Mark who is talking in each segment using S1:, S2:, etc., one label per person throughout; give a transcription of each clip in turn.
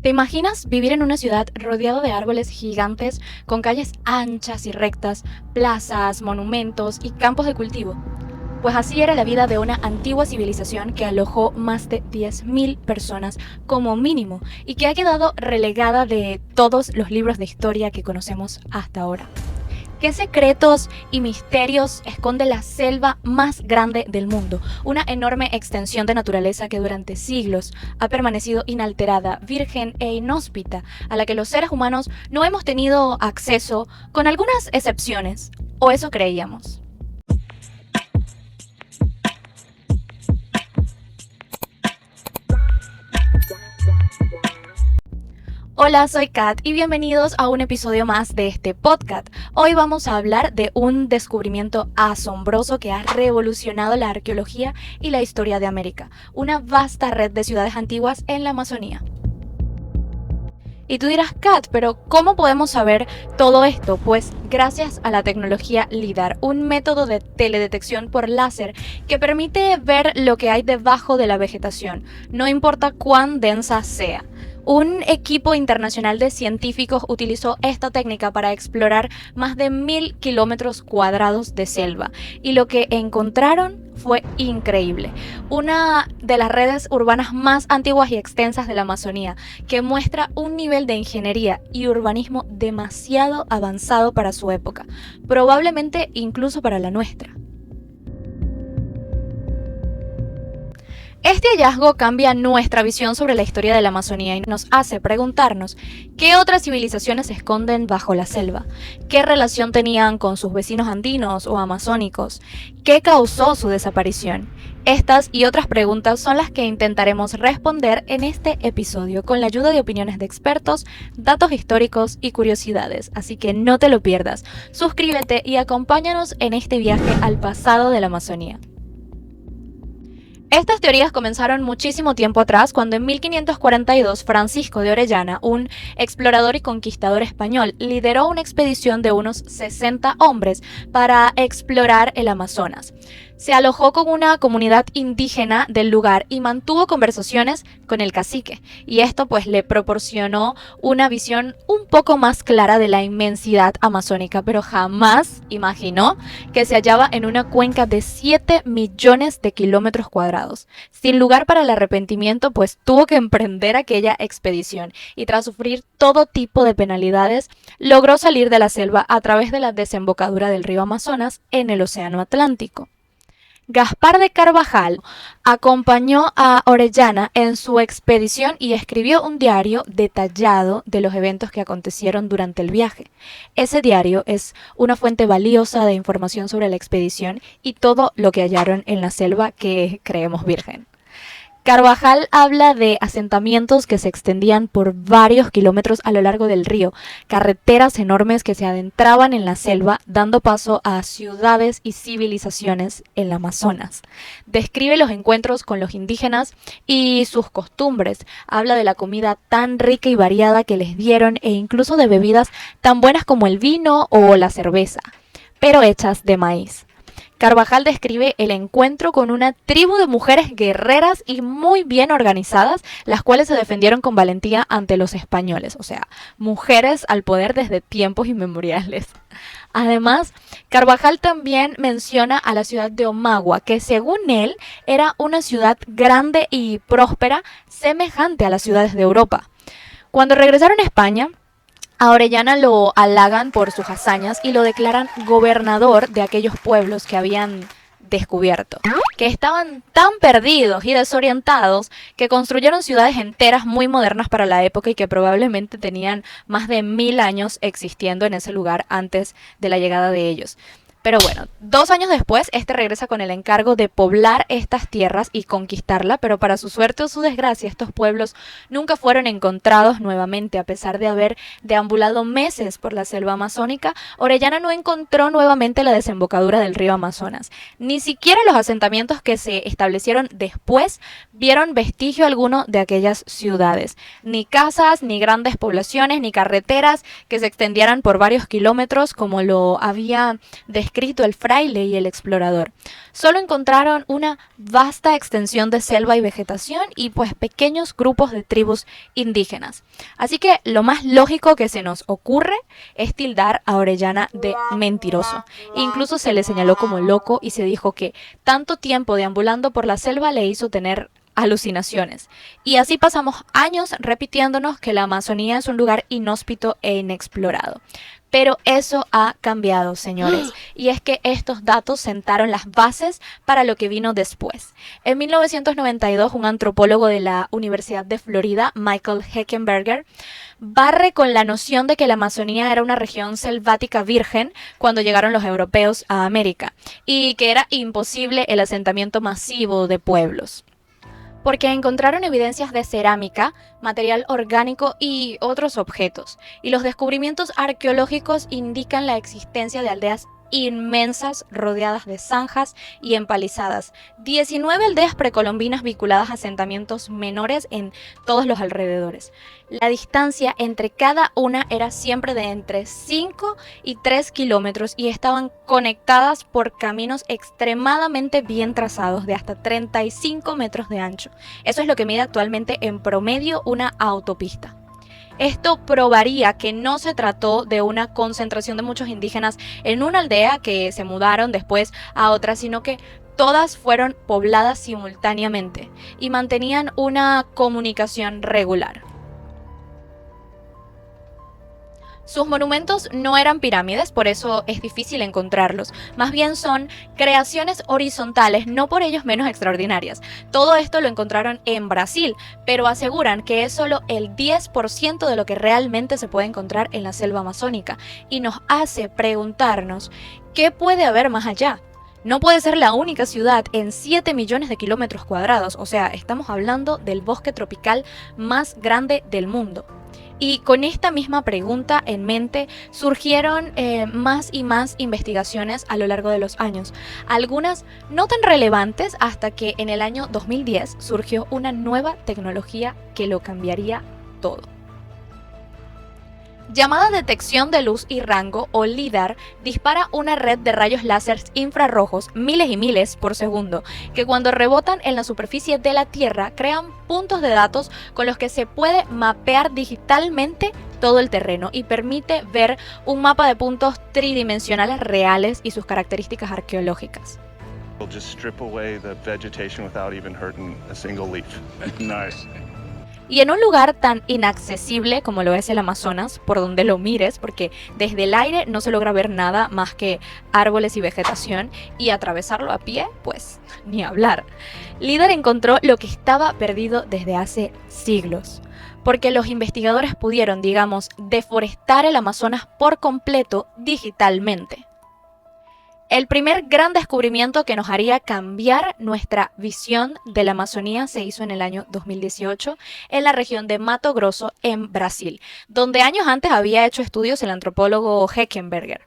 S1: ¿Te imaginas vivir en una ciudad rodeado de árboles gigantes, con calles anchas y rectas, plazas, monumentos y campos de cultivo? Pues así era la vida de una antigua civilización que alojó más de 10.000 personas como mínimo y que ha quedado relegada de todos los libros de historia que conocemos hasta ahora. ¿Qué secretos y misterios esconde la selva más grande del mundo? Una enorme extensión de naturaleza que durante siglos ha permanecido inalterada, virgen e inhóspita, a la que los seres humanos no hemos tenido acceso, con algunas excepciones, o eso creíamos. Hola, soy Kat y bienvenidos a un episodio más de este podcast. Hoy vamos a hablar de un descubrimiento asombroso que ha revolucionado la arqueología y la historia de América, una vasta red de ciudades antiguas en la Amazonía. Y tú dirás, Kat, pero ¿cómo podemos saber todo esto? Pues gracias a la tecnología LIDAR, un método de teledetección por láser que permite ver lo que hay debajo de la vegetación, no importa cuán densa sea. Un equipo internacional de científicos utilizó esta técnica para explorar más de 1.000 kilómetros cuadrados de selva y lo que encontraron fue increíble. Una de las redes urbanas más antiguas y extensas de la Amazonía, que muestra un nivel de ingeniería y urbanismo demasiado avanzado para su época, probablemente incluso para la nuestra. Este hallazgo cambia nuestra visión sobre la historia de la Amazonía y nos hace preguntarnos qué otras civilizaciones se esconden bajo la selva, qué relación tenían con sus vecinos andinos o amazónicos, qué causó su desaparición. Estas y otras preguntas son las que intentaremos responder en este episodio con la ayuda de opiniones de expertos, datos históricos y curiosidades, así que no te lo pierdas. Suscríbete y acompáñanos en este viaje al pasado de la Amazonía. Estas teorías comenzaron muchísimo tiempo atrás, cuando en 1542 Francisco de Orellana, un explorador y conquistador español, lideró una expedición de unos 60 hombres para explorar el Amazonas. Se alojó con una comunidad indígena del lugar y mantuvo conversaciones con el cacique, y esto pues le proporcionó una visión un poco más clara de la inmensidad amazónica, pero jamás imaginó que se hallaba en una cuenca de 7 millones de kilómetros cuadrados. Sin lugar para el arrepentimiento, pues tuvo que emprender aquella expedición y tras sufrir todo tipo de penalidades, logró salir de la selva a través de la desembocadura del río Amazonas en el Océano Atlántico. Gaspar de Carvajal acompañó a Orellana en su expedición y escribió un diario detallado de los eventos que acontecieron durante el viaje. Ese diario es una fuente valiosa de información sobre la expedición y todo lo que hallaron en la selva que creemos virgen. Carvajal habla de asentamientos que se extendían por varios kilómetros a lo largo del río, carreteras enormes que se adentraban en la selva, dando paso a ciudades y civilizaciones en el Amazonas. Describe los encuentros con los indígenas y sus costumbres, habla de la comida tan rica y variada que les dieron e incluso de bebidas tan buenas como el vino o la cerveza, pero hechas de maíz. Carvajal describe el encuentro con una tribu de mujeres guerreras y muy bien organizadas, las cuales se defendieron con valentía ante los españoles, o sea, mujeres al poder desde tiempos inmemoriales. Además, Carvajal también menciona a la ciudad de Omagua, que según él era una ciudad grande y próspera, semejante a las ciudades de Europa. Cuando regresaron a España, a Orellana lo halagan por sus hazañas y lo declaran gobernador de aquellos pueblos que habían descubierto, que estaban tan perdidos y desorientados que construyeron ciudades enteras muy modernas para la época y que probablemente tenían más de 1.000 años existiendo en ese lugar antes de la llegada de ellos. Pero bueno, 2 años después, este regresa con el encargo de poblar estas tierras y conquistarla, pero para su suerte o su desgracia, estos pueblos nunca fueron encontrados nuevamente. A pesar de haber deambulado meses por la selva amazónica, Orellana no encontró nuevamente la desembocadura del río Amazonas. Ni siquiera los asentamientos que se establecieron después vieron vestigio alguno de aquellas ciudades. Ni casas, ni grandes poblaciones, ni carreteras que se extendieran por varios kilómetros como lo había descrito escrito el fraile y el explorador. Solo encontraron una vasta extensión de selva y vegetación y pues pequeños grupos de tribus indígenas. Así que lo más lógico que se nos ocurre es tildar a Orellana de mentiroso. Incluso se le señaló como loco y se dijo que tanto tiempo deambulando por la selva le hizo tener alucinaciones. Y así pasamos años repitiéndonos que la Amazonía es un lugar inhóspito e inexplorado. Pero eso ha cambiado, señores, y es que estos datos sentaron las bases para lo que vino después. En 1992, un antropólogo de la Universidad de Florida, Michael Heckenberger, barre con la noción de que la Amazonía era una región selvática virgen cuando llegaron los europeos a América, y que era imposible el asentamiento masivo de pueblos, porque encontraron evidencias de cerámica, material orgánico y otros objetos, y los descubrimientos arqueológicos indican la existencia de aldeas inmensas rodeadas de zanjas y empalizadas, 19 aldeas precolombinas vinculadas a asentamientos menores en todos los alrededores. La distancia entre cada una era siempre de entre 5 y 3 kilómetros y estaban conectadas por caminos extremadamente bien trazados de hasta 35 metros de ancho. Eso es lo que mide actualmente en promedio una autopista. Esto probaría que no se trató de una concentración de muchos indígenas en una aldea que se mudaron después a otra, sino que todas fueron pobladas simultáneamente y mantenían una comunicación regular. Sus monumentos no eran pirámides, por eso es difícil encontrarlos. Más bien son creaciones horizontales, no por ellos menos extraordinarias. Todo esto lo encontraron en Brasil, pero aseguran que es solo el 10% de lo que realmente se puede encontrar en la selva amazónica. Y nos hace preguntarnos, ¿qué puede haber más allá? No puede ser la única ciudad en 7 millones de kilómetros cuadrados, o sea, estamos hablando del bosque tropical más grande del mundo. Y con esta misma pregunta en mente surgieron más y más investigaciones a lo largo de los años, algunas no tan relevantes hasta que en el año 2010 surgió una nueva tecnología que lo cambiaría todo. Llamada detección de luz y rango o LIDAR, dispara una red de rayos láser infrarrojos miles y miles por segundo, que cuando rebotan en la superficie de la Tierra crean puntos de datos con los que se puede mapear digitalmente todo el terreno y permite ver un mapa de puntos tridimensionales reales y sus características arqueológicas.
S2: Just strip away the vegetation without even hurting a single leaf. Nice.
S1: Y en un lugar tan inaccesible como lo es el Amazonas, por donde lo mires, porque desde el aire no se logra ver nada más que árboles y vegetación, y atravesarlo a pie, pues ni hablar. LIDAR encontró lo que estaba perdido desde hace siglos, porque los investigadores pudieron, digamos, deforestar el Amazonas por completo digitalmente. El primer gran descubrimiento que nos haría cambiar nuestra visión de la Amazonía se hizo en el año 2018 en la región de Mato Grosso, en Brasil, donde años antes había hecho estudios el antropólogo Heckenberger,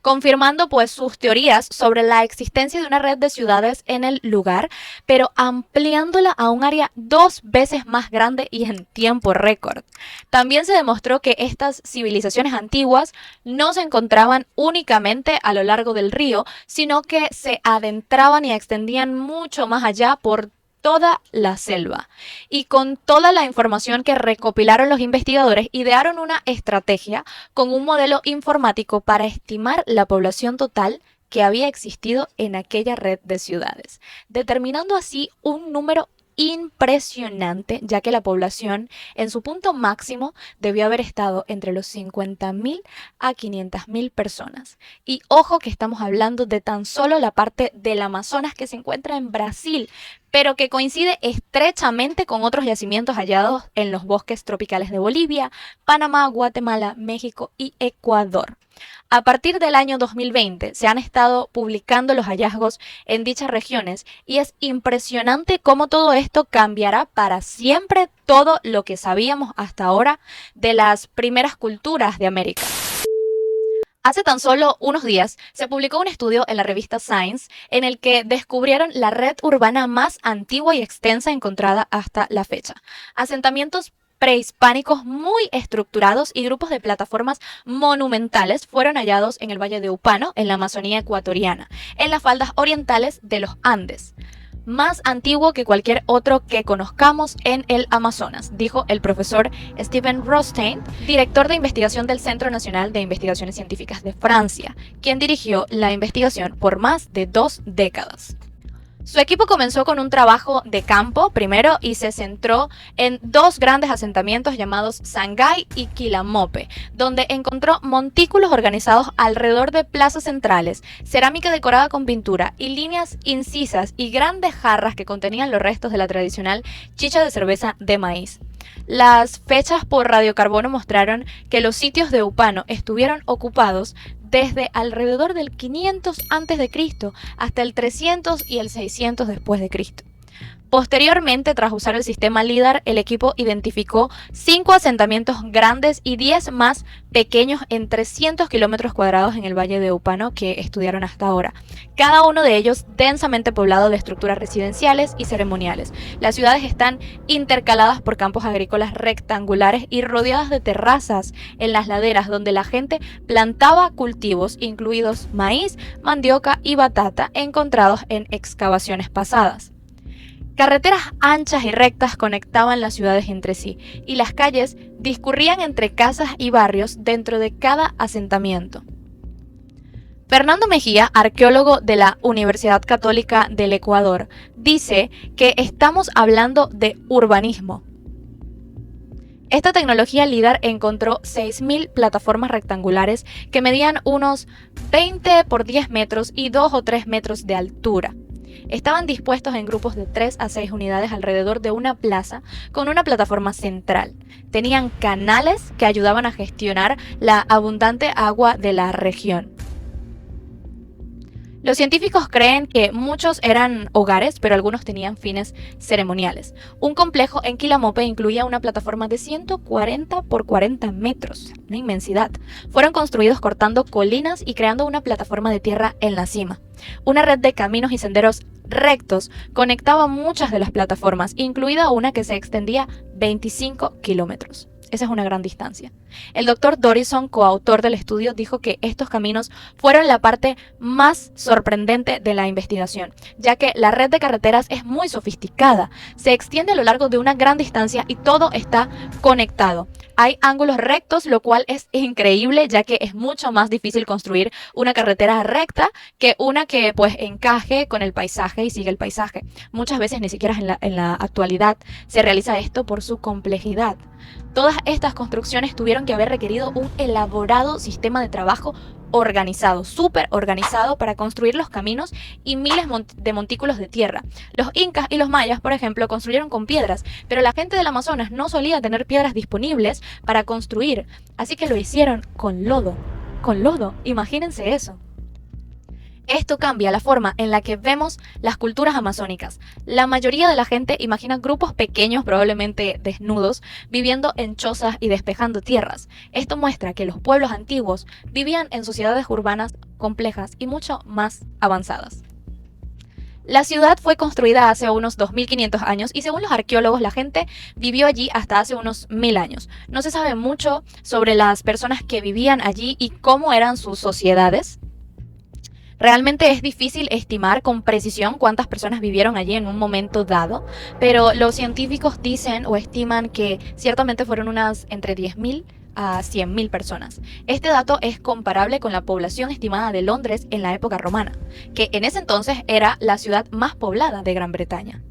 S1: confirmando pues sus teorías sobre la existencia de una red de ciudades en el lugar, pero ampliándola a un área 2 veces más grande y en tiempo récord. También se demostró que estas civilizaciones antiguas no se encontraban únicamente a lo largo del río, sino que se adentraban y extendían mucho más allá por toda la selva. Y con toda la información que recopilaron los investigadores, idearon una estrategia con un modelo informático para estimar la población total que había existido en aquella red de ciudades, determinando así un número impresionante, ya que la población en su punto máximo debió haber estado entre los 50.000 a 500.000 personas. Y ojo que estamos hablando de tan solo la parte del Amazonas que se encuentra en Brasil, pero que coincide estrechamente con otros yacimientos hallados en los bosques tropicales de Bolivia, Panamá, Guatemala, México y Ecuador. A partir del año 2020 se han estado publicando los hallazgos en dichas regiones y es impresionante cómo todo esto cambiará para siempre todo lo que sabíamos hasta ahora de las primeras culturas de América. Hace tan solo unos días se publicó un estudio en la revista Science en el que descubrieron la red urbana más antigua y extensa encontrada hasta la fecha. Asentamientos prehispánicos muy estructurados y grupos de plataformas monumentales fueron hallados en el Valle de Upano, en la Amazonía ecuatoriana, en las faldas orientales de los Andes. Más antiguo que cualquier otro que conozcamos en el Amazonas, dijo el profesor Steven Rothstein, director de investigación del Centro Nacional de Investigaciones Científicas de Francia, quien dirigió la investigación por más de 2 décadas. Su equipo comenzó con un trabajo de campo primero y se centró en 2 grandes asentamientos llamados Sangay y Quilamope, donde encontró montículos organizados alrededor de plazas centrales, cerámica decorada con pintura y líneas incisas y grandes jarras que contenían los restos de la tradicional chicha de cerveza de maíz. Las fechas por radiocarbono mostraron que los sitios de Upano estuvieron ocupados desde alrededor del 500 a.C. hasta el 300 y el 600 después de Cristo. Posteriormente, tras usar el sistema LIDAR, el equipo identificó 5 asentamientos grandes y 10 más pequeños en 300 kilómetros cuadrados en el Valle de Upano que estudiaron hasta ahora. Cada uno de ellos densamente poblado de estructuras residenciales y ceremoniales. Las ciudades están intercaladas por campos agrícolas rectangulares y rodeadas de terrazas en las laderas donde la gente plantaba cultivos, incluidos maíz, mandioca y batata, encontrados en excavaciones pasadas. Carreteras anchas y rectas conectaban las ciudades entre sí, y las calles discurrían entre casas y barrios dentro de cada asentamiento. Fernando Mejía, arqueólogo de la Universidad Católica del Ecuador, dice que estamos hablando de urbanismo. Esta tecnología LIDAR encontró 6.000 plataformas rectangulares que medían unos 20 por 10 metros y 2 o 3 metros de altura. Estaban dispuestos en grupos de 3 a 6 unidades alrededor de una plaza con una plataforma central. Tenían canales que ayudaban a gestionar la abundante agua de la región. Los científicos creen que muchos eran hogares, pero algunos tenían fines ceremoniales. Un complejo en Quilamope incluía una plataforma de 140 por 40 metros, una inmensidad. Fueron construidos cortando colinas y creando una plataforma de tierra en la cima. Una red de caminos y senderos rectos conectaba muchas de las plataformas, incluida una que se extendía 25 kilómetros. Esa es una gran distancia. El doctor Dorison, coautor del estudio, dijo que estos caminos fueron la parte más sorprendente de la investigación, ya que la red de carreteras es muy sofisticada, se extiende a lo largo de una gran distancia y todo está conectado. Hay ángulos rectos, lo cual es increíble, ya que es mucho más difícil construir una carretera recta que una que pues encaje con el paisaje y siga el paisaje. Muchas veces, ni siquiera en la actualidad, se realiza esto por su complejidad. Todas estas construcciones tuvieron que haber requerido un elaborado sistema de trabajo organizado, súper organizado, para construir los caminos y miles de montículos de tierra. Los incas y los mayas, por ejemplo, construyeron con piedras, pero la gente del Amazonas no solía tener piedras disponibles para construir, así que lo hicieron con lodo. Con lodo, imagínense eso. Esto cambia la forma en la que vemos las culturas amazónicas. La mayoría de la gente imagina grupos pequeños, probablemente desnudos, viviendo en chozas y despejando tierras. Esto muestra que los pueblos antiguos vivían en sociedades urbanas complejas y mucho más avanzadas. La ciudad fue construida hace unos 2500 años y según los arqueólogos la gente vivió allí hasta hace unos 1000 años. No se sabe mucho sobre las personas que vivían allí y cómo eran sus sociedades. Realmente es difícil estimar con precisión cuántas personas vivieron allí en un momento dado, pero los científicos dicen o estiman que ciertamente fueron unas entre 10.000 a 100.000 personas. Este dato es comparable con la población estimada de Londres en la época romana, que en ese entonces era la ciudad más poblada de Gran Bretaña.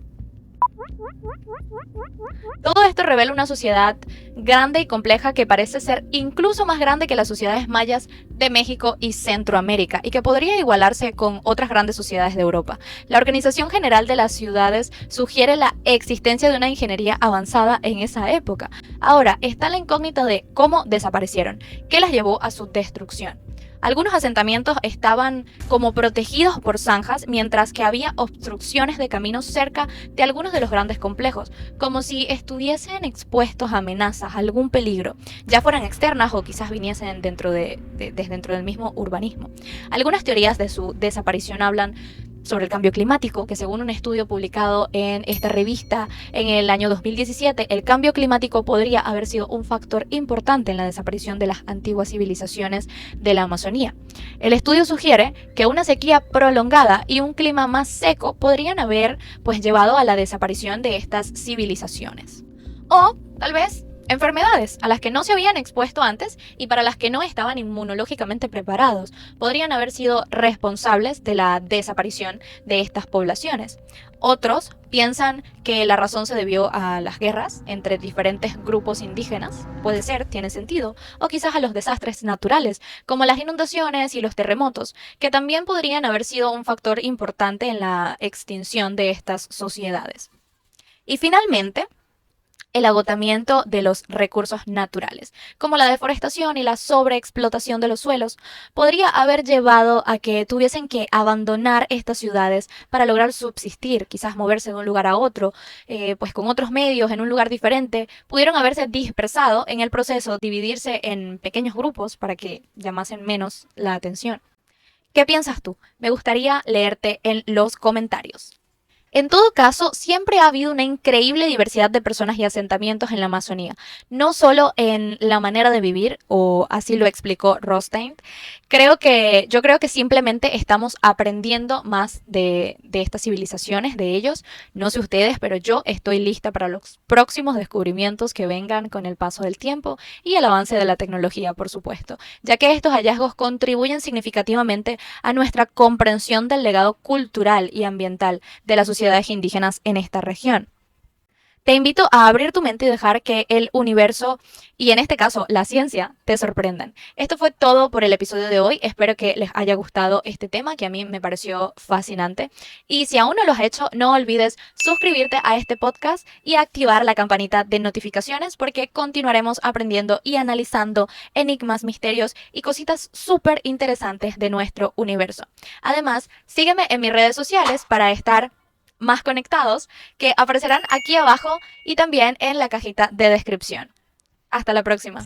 S1: Todo esto revela una sociedad grande y compleja que parece ser incluso más grande que las sociedades mayas de México y Centroamérica y que podría igualarse con otras grandes sociedades de Europa. La Organización General de las Ciudades sugiere la existencia de una ingeniería avanzada en esa época. Ahora está la incógnita de cómo desaparecieron, qué las llevó a su destrucción. Algunos asentamientos estaban como protegidos por zanjas, mientras que había obstrucciones de caminos cerca de algunos de los grandes complejos, como si estuviesen expuestos a amenazas, a algún peligro, ya fueran externas o quizás viniesen desde dentro del mismo urbanismo. Algunas teorías de su desaparición hablan sobre el cambio climático, que según un estudio publicado en esta revista en el año 2017, el cambio climático podría haber sido un factor importante en la desaparición de las antiguas civilizaciones de la Amazonía. El estudio sugiere que una sequía prolongada y un clima más seco podrían haber llevado a la desaparición de estas civilizaciones. O tal vez enfermedades a las que no se habían expuesto antes y para las que no estaban inmunológicamente preparados podrían haber sido responsables de la desaparición de estas poblaciones. Otros piensan que la razón se debió a las guerras entre diferentes grupos indígenas, puede ser, tiene sentido, o quizás a los desastres naturales, como las inundaciones y los terremotos, que también podrían haber sido un factor importante en la extinción de estas sociedades. Y finalmente, el agotamiento de los recursos naturales, como la deforestación y la sobreexplotación de los suelos, podría haber llevado a que tuviesen que abandonar estas ciudades para lograr subsistir, quizás moverse de un lugar a otro, con otros medios, en un lugar diferente. Pudieron haberse dispersado en el proceso, dividirse en pequeños grupos para que llamasen menos la atención. ¿Qué piensas tú? Me gustaría leerte en los comentarios. En todo caso, siempre ha habido una increíble diversidad de personas y asentamientos en la Amazonía, no solo en la manera de vivir, o así lo explicó Rothstein. Yo creo que simplemente estamos aprendiendo más de estas civilizaciones, de ellos. No sé ustedes, pero yo estoy lista para los próximos descubrimientos que vengan con el paso del tiempo y el avance de la tecnología, por supuesto, ya que estos hallazgos contribuyen significativamente a nuestra comprensión del legado cultural y ambiental de la sociedades indígenas en esta región. Te invito a abrir tu mente y dejar que el universo, y en este caso la ciencia, te sorprendan. Esto fue todo por el episodio de hoy. Espero que les haya gustado este tema que a mí me pareció fascinante. Y si aún no lo has hecho, no olvides suscribirte a este podcast y activar la campanita de notificaciones porque continuaremos aprendiendo y analizando enigmas, misterios y cositas súper interesantes de nuestro universo. Además, sígueme en mis redes sociales para estar más conectados, que aparecerán aquí abajo y también en la cajita de descripción. Hasta la próxima.